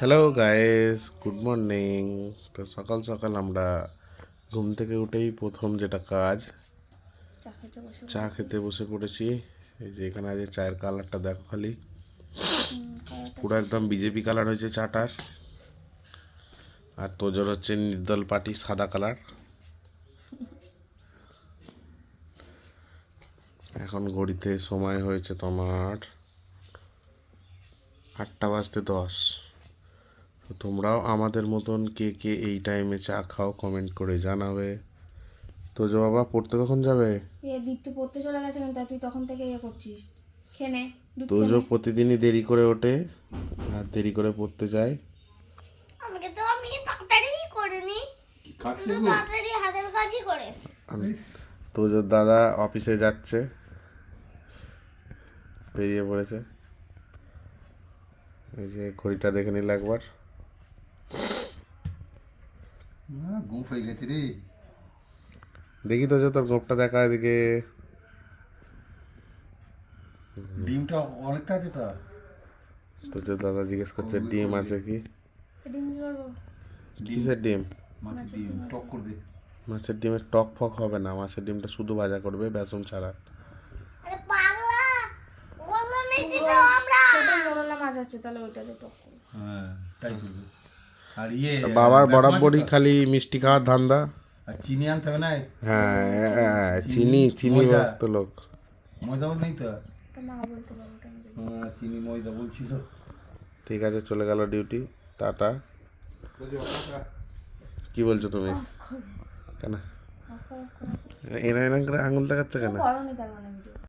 Hello guys, good morning. তো সকাল সকাল আমরা ঘুম থেকে উঠেই প্রথম যেটা কাজ, চা খেতে বসে পড়েছি। এই যে এখানে আজ চায়ের কালারটা দেখো খালি, পুরো একদম বিজেপি কালার হয়েছে চাটার। আর তোজোর হচ্ছে নির্দল পার্টি সাদা কালার। এখন ঘড়িতে সময় হয়েছে তোমার 8:10। তো তোমরাও আমাদের মতন কে কে এই টাইমে চা খাও কমেন্ট করে জানাবে। তোজো বাবা পড়তে কখন যাবে? দীপ্তি পড়তে চলে গেছে, কিন্তু তুই তখন থেকে করছিস। খেয়ে নে দুধ তোজো প্রতিদিনই দেরি করে ওঠে আর দেরি করে পড়তে যায়। আমাকে তো আমি তাড়াতাড়ি করিনি, কিন্তু তাড়াতাড়ি হাতের কাজই করে। তোজোর দাদা অফিসে যাচ্ছে, বেরিয়ে পড়েছে। এই যে ঘড়িটা দেখে নিল একবার। গোপ হয়ে গেছে রে। দেখি তোজো তোর গোপটা দেখা এদিকে। ডিমটা অনেকটা আছে তো। তোজোর দাদা জিজ্ঞেস করছে ডিম আছে কি। ডিম করবো। কিসের ডিম? মাছের ডিম টক করবে। মাছের ডিমের টক ফক হবে না, মাছের ডিমটা শুধু ভাজা করবে বেসন ছাড়া। আরে পাগলা, বললাম মিষ্টি তো আমরা। ছোট মোরলা মাছ আছে, তাহলে ওইটাতে টক করবো। হ্যাঁ তাই করবে। আর বাবার বেসন বরাবরই আছে তো? খালি মিষ্টি খাওয়ার ধান্দা। আর চিনি আনতে হবে না। হ্যাঁ, চিনি চিনি ময়দা। ভক্ত লোক। ময়দা নেই তো। ওটা মা বলতে পারবো, ওটা আমি দেখবো। হ্যাঁ চিনি ময়দা বলছিল। ঠিক আছে, চলে গেল ডিউটি। টাটা। কি বলছো তুমি? কেন এনা এনা করে আঙুল দেখাচ্ছে কেন? করনি তার মানে ভিডিও।